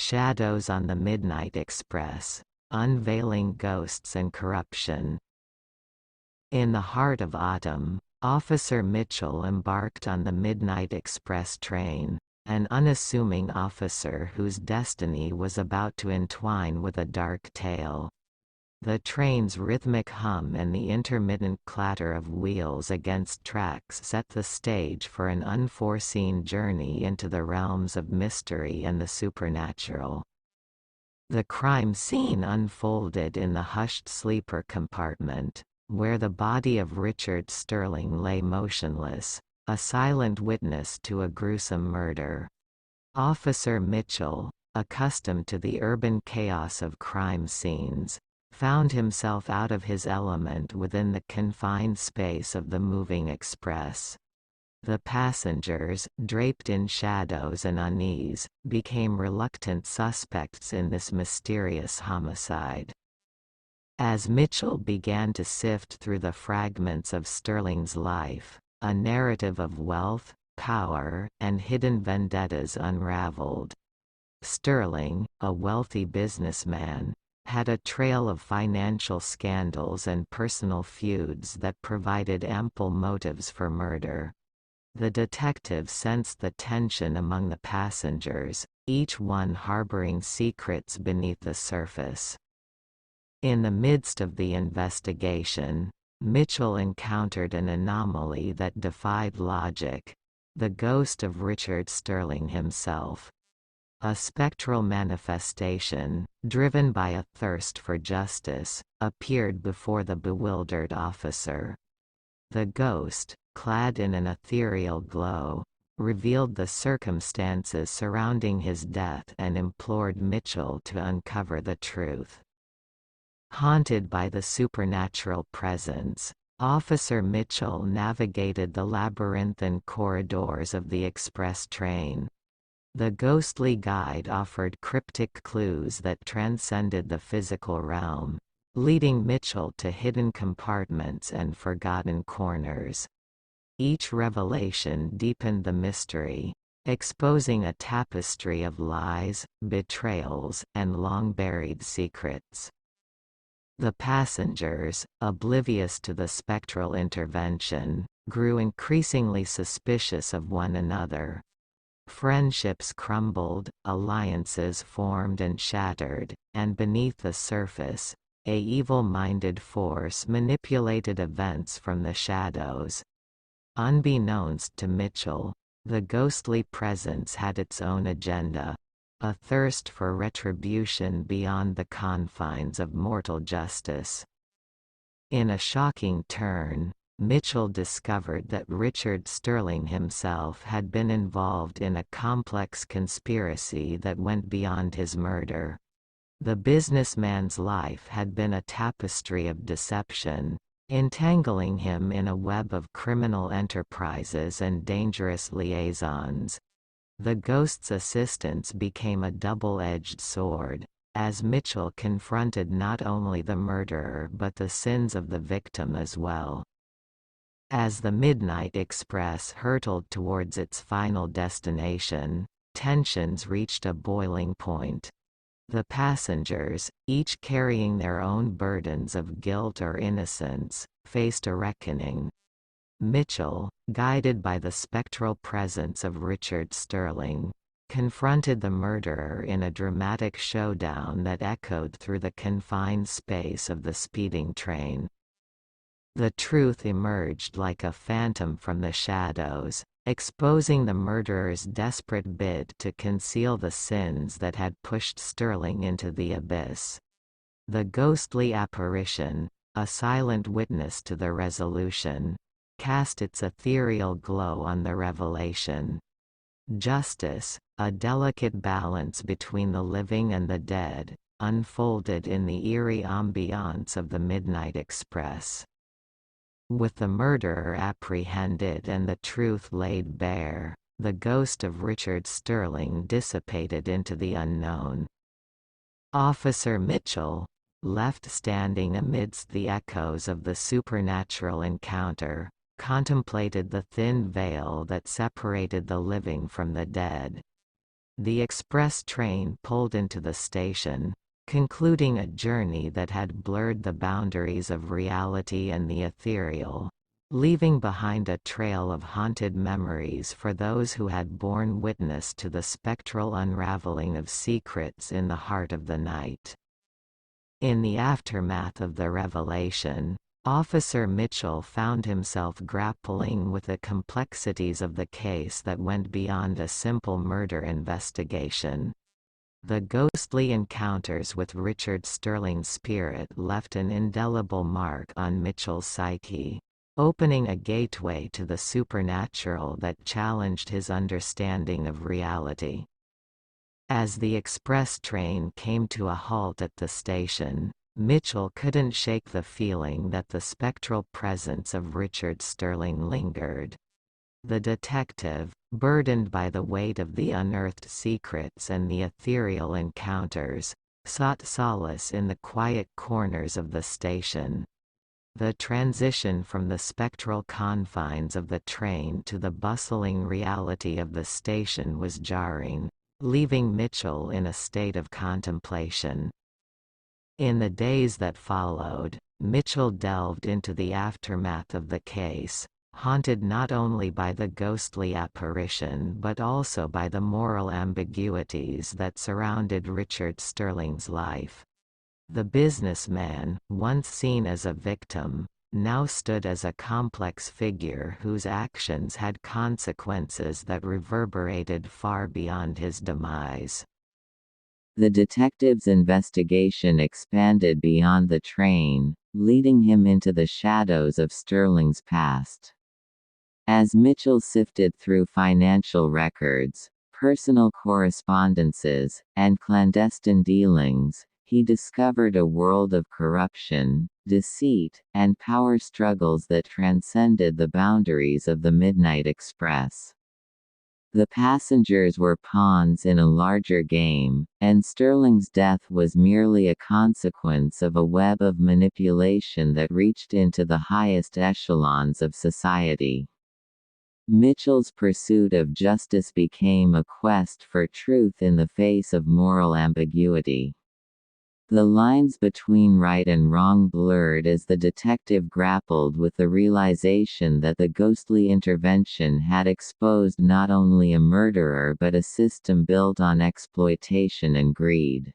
Shadows on the Midnight Express, unveiling ghosts and corruption. In the heart of autumn, Officer Mitchell embarked on the Midnight Express train, an unassuming officer whose destiny was about to entwine with a dark tale. The train's rhythmic hum and the intermittent clatter of wheels against tracks set the stage for an unforeseen journey into the realms of mystery and the supernatural. The crime scene unfolded in the hushed sleeper compartment, where the body of Richard Sterling lay motionless, a silent witness to a gruesome murder. Officer Mitchell, accustomed to the urban chaos of crime scenes, found himself out of his element within the confined space of the moving express. The passengers, draped in shadows and unease, became reluctant suspects in this mysterious homicide. As Mitchell began to sift through the fragments of Sterling's life, a narrative of wealth, power, and hidden vendettas unraveled. Sterling, a wealthy businessman, had a trail of financial scandals and personal feuds that provided ample motives for murder. The detective sensed the tension among the passengers, each one harboring secrets beneath the surface. In the midst of the investigation, Mitchell encountered an anomaly that defied logic: the ghost of Richard Sterling himself. A spectral manifestation, driven by a thirst for justice, appeared before the bewildered officer. The ghost, clad in an ethereal glow, revealed the circumstances surrounding his death and implored Mitchell to uncover the truth. Haunted by the supernatural presence, Officer Mitchell navigated the labyrinthine corridors of the express train. The ghostly guide offered cryptic clues that transcended the physical realm, leading Mitchell to hidden compartments and forgotten corners. Each revelation deepened the mystery, exposing a tapestry of lies, betrayals, and long-buried secrets. The passengers, oblivious to the spectral intervention, grew increasingly suspicious of one another. Friendships crumbled, alliances formed and shattered, and beneath the surface, a evil-minded force manipulated events from the shadows. Unbeknownst to Mitchell, the ghostly presence had its own agenda, a thirst for retribution beyond the confines of mortal justice. In a shocking turn, Mitchell discovered that Richard Sterling himself had been involved in a complex conspiracy that went beyond his murder. The businessman's life had been a tapestry of deception, entangling him in a web of criminal enterprises and dangerous liaisons. The ghost's assistance became a double-edged sword, as Mitchell confronted not only the murderer but the sins of the victim as well. As the Midnight Express hurtled towards its final destination, tensions reached a boiling point. The passengers, each carrying their own burdens of guilt or innocence, faced a reckoning. Mitchell, guided by the spectral presence of Richard Sterling, confronted the murderer in a dramatic showdown that echoed through the confined space of the speeding train. The truth emerged like a phantom from the shadows, exposing the murderer's desperate bid to conceal the sins that had pushed Sterling into the abyss. The ghostly apparition, a silent witness to the resolution, cast its ethereal glow on the revelation. Justice, a delicate balance between the living and the dead, unfolded in the eerie ambiance of the Midnight Express. With the murderer apprehended and the truth laid bare, the ghost of Richard Sterling dissipated into the unknown. Officer Mitchell, left standing amidst the echoes of the supernatural encounter, contemplated the thin veil that separated the living from the dead. The express train pulled into the station, concluding a journey that had blurred the boundaries of reality and the ethereal, leaving behind a trail of haunted memories for those who had borne witness to the spectral unraveling of secrets in the heart of the night. In the aftermath of the revelation, Officer Mitchell found himself grappling with the complexities of the case that went beyond a simple murder investigation. The ghostly encounters with Richard Sterling's spirit left an indelible mark on Mitchell's psyche, opening a gateway to the supernatural that challenged his understanding of reality. As the express train came to a halt at the station, Mitchell couldn't shake the feeling that the spectral presence of Richard Sterling lingered. The detective, burdened by the weight of the unearthed secrets and the ethereal encounters, sought solace in the quiet corners of the station. The transition from the spectral confines of the train to the bustling reality of the station was jarring, leaving Mitchell in a state of contemplation. In the days that followed, Mitchell delved into the aftermath of the case, haunted not only by the ghostly apparition but also by the moral ambiguities that surrounded Richard Sterling's life. The businessman, once seen as a victim, now stood as a complex figure whose actions had consequences that reverberated far beyond his demise. The detective's investigation expanded beyond the train, leading him into the shadows of Sterling's past. As Mitchell sifted through financial records, personal correspondences, and clandestine dealings, he discovered a world of corruption, deceit, and power struggles that transcended the boundaries of the Midnight Express. The passengers were pawns in a larger game, and Sterling's death was merely a consequence of a web of manipulation that reached into the highest echelons of society. Mitchell's pursuit of justice became a quest for truth in the face of moral ambiguity. The lines between right and wrong blurred as the detective grappled with the realization that the ghostly intervention had exposed not only a murderer but a system built on exploitation and greed.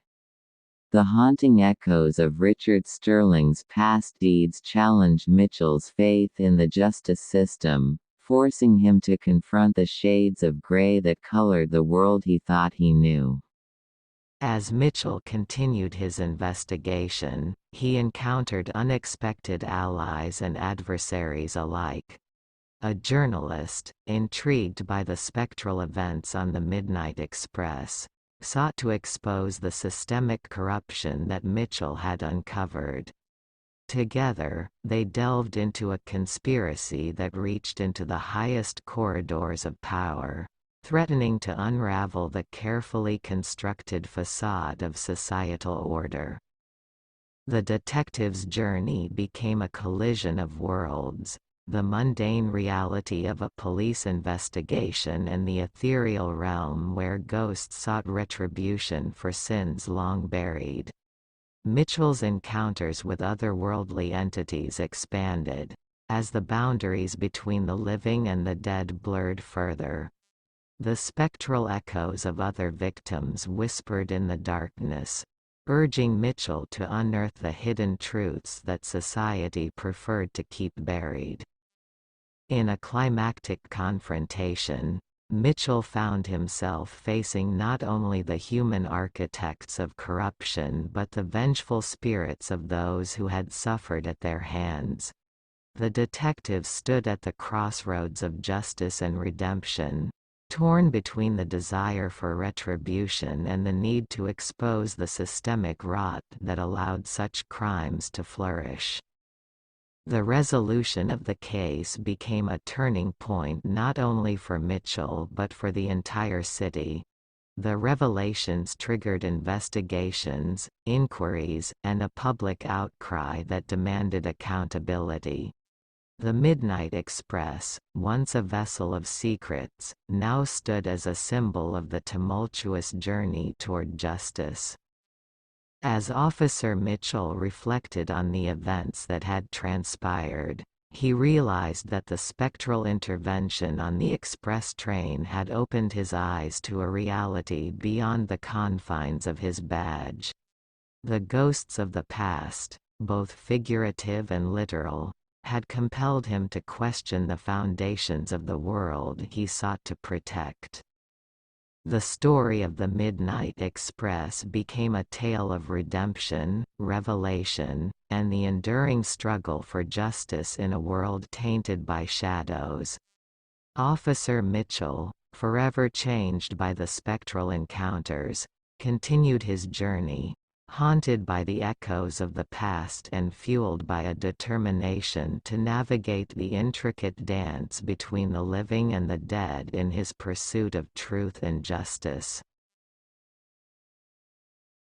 The haunting echoes of Richard Sterling's past deeds challenged Mitchell's faith in the justice system, forcing him to confront the shades of gray that colored the world he thought he knew. As Mitchell continued his investigation, he encountered unexpected allies and adversaries alike. A journalist, intrigued by the spectral events on the Midnight Express, sought to expose the systemic corruption that Mitchell had uncovered. Together, they delved into a conspiracy that reached into the highest corridors of power, threatening to unravel the carefully constructed facade of societal order. The detective's journey became a collision of worlds, the mundane reality of a police investigation and the ethereal realm where ghosts sought retribution for sins long buried. Mitchell's encounters with otherworldly entities expanded, as the boundaries between the living and the dead blurred further. The spectral echoes of other victims whispered in the darkness, urging Mitchell to unearth the hidden truths that society preferred to keep buried. In a climactic confrontation, Mitchell found himself facing not only the human architects of corruption but the vengeful spirits of those who had suffered at their hands. The detective stood at the crossroads of justice and redemption, torn between the desire for retribution and the need to expose the systemic rot that allowed such crimes to flourish. The resolution of the case became a turning point not only for Mitchell but for the entire city. The revelations triggered investigations, inquiries, and a public outcry that demanded accountability. The Midnight Express, once a vessel of secrets, now stood as a symbol of the tumultuous journey toward justice. As Officer Mitchell reflected on the events that had transpired, he realized that the spectral intervention on the express train had opened his eyes to a reality beyond the confines of his badge. The ghosts of the past, both figurative and literal, had compelled him to question the foundations of the world he sought to protect. The story of the Midnight Express became a tale of redemption, revelation, and the enduring struggle for justice in a world tainted by shadows. Officer Mitchell, forever changed by the spectral encounters, continued his journey, haunted by the echoes of the past and fueled by a determination to navigate the intricate dance between the living and the dead in his pursuit of truth and justice.